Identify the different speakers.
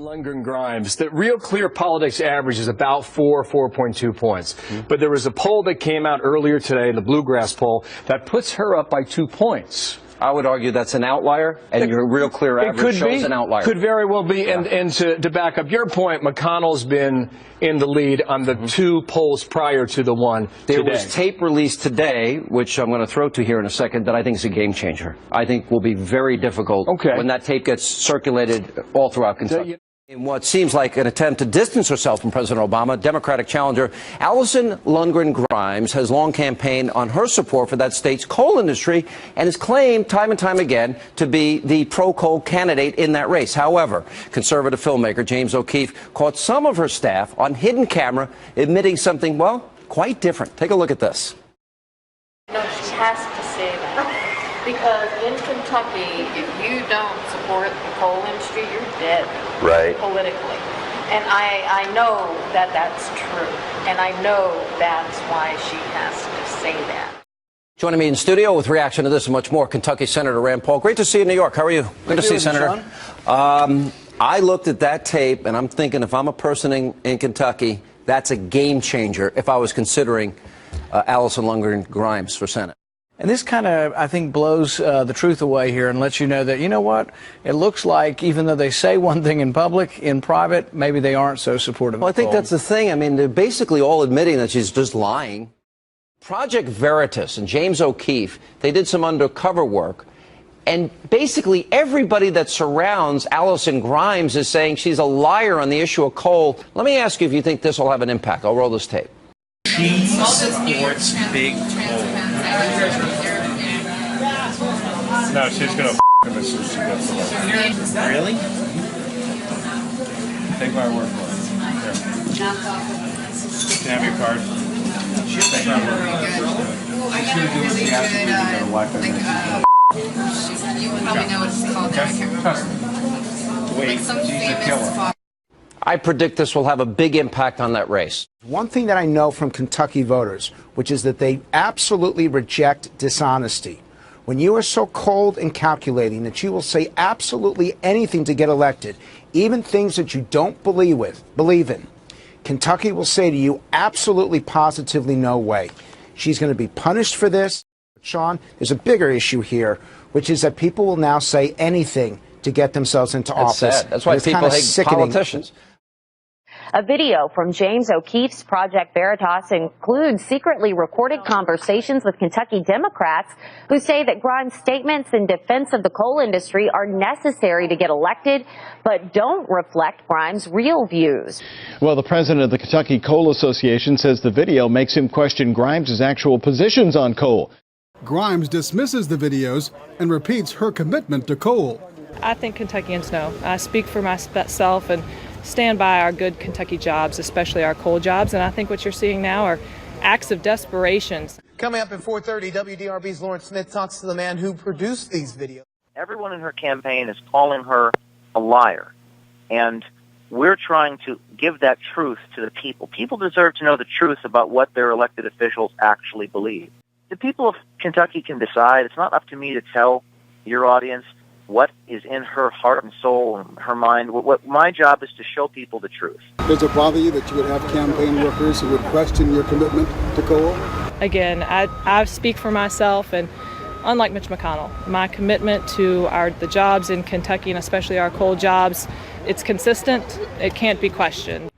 Speaker 1: Alison Grimes, the Real Clear Politics average is about 4.2 points. But there was a poll that came out earlier today, the Bluegrass poll, that puts her up by 2 points.
Speaker 2: I would argue that's an outlier, and your Real Clear average shows an outlier.
Speaker 1: Could very well be. Yeah. And to back up your point, McConnell's been in the lead on the two polls prior to the one today.
Speaker 2: There was tape released today, which I'm going to throw to here in a second, that I think is a game changer. I think will be very difficult when that tape gets circulated all throughout Kentucky. In what seems like an attempt to distance herself from President Obama, Democratic challenger Alison Grimes has long campaigned on her support for that state's coal industry and has claimed time and time again to be the pro-coal candidate in that race. However, conservative filmmaker James O'Keefe caught some of her staff on hidden camera admitting something, well, quite different. Take a look at this.
Speaker 3: No, she has to say that. Because in Kentucky, if you don't support the coal industry, you're dead politically. And I know that that's true. And I know that's why she has to say that.
Speaker 2: Joining me in studio with reaction to this and much more, Kentucky Senator Rand Paul. Great to see you in New York. How are you? Good to see you, Senator. I looked at that tape, and I'm thinking if I'm a person in Kentucky, that's a game changer if I was considering Alison Grimes for Senate.
Speaker 4: And this kind of, I think, blows the truth away here and lets you know that, you know what, it looks like even though they say one thing in public, in private, maybe they aren't so supportive.
Speaker 2: Well, I think that's the thing. I mean, they're basically all admitting that she's just lying. Project Veritas and James O'Keefe, they did some undercover work. And basically everybody that surrounds Alison Grimes is saying she's a liar on the issue of coal. Let me ask you if you think this will have an impact. I'll roll this tape.
Speaker 5: She supports big coal.
Speaker 6: No, she's gonna him as soon as she gets elected.
Speaker 5: Really?
Speaker 6: Take my word for it. Here. Can I have your card? Take my word for it. She's gonna do what she has to do to get elected.
Speaker 7: You probably know what it's called. I can't remember.
Speaker 6: Wait, she's a killer.
Speaker 2: I predict this will have a big impact on that race.
Speaker 8: One thing that I know from Kentucky voters, which is that they absolutely reject dishonesty. When you are so cold and calculating that you will say absolutely anything to get elected, even things that you don't believe in, Kentucky will say to you absolutely, positively no way. She's going to be punished for this. Sean, there's a bigger issue here, which is that people will now say anything to get themselves into office.
Speaker 2: Sad. That's why people hate politicians.
Speaker 9: A video from James O'Keefe's Project Veritas includes secretly recorded conversations with Kentucky Democrats who say that Grimes' statements in defense of the coal industry are necessary to get elected, but don't reflect Grimes' real views.
Speaker 10: Well, the president of the Kentucky Coal Association says the video makes him question Grimes' actual positions on coal.
Speaker 11: Grimes dismisses the videos and repeats her commitment to coal.
Speaker 12: I think Kentuckians know. I speak for myself and stand by our good Kentucky jobs, especially our coal jobs, and I think what you're seeing now are acts of desperation.
Speaker 13: Coming up at 4:30, WDRB's Lawrence Smith talks to the man who produced these videos.
Speaker 14: Everyone in her campaign is calling her a liar, and we're trying to give that truth to the people. People deserve to know the truth about what their elected officials actually believe. The people of Kentucky can decide. It's not up to me to tell your audience what is in her heart and soul and her mind. What my job is to show people the truth.
Speaker 11: Does it bother you that you would have campaign workers who would question your commitment to coal?
Speaker 12: Again, I speak for myself, and unlike Mitch McConnell, my commitment to the jobs in Kentucky, and especially our coal jobs, it's consistent. It can't be questioned.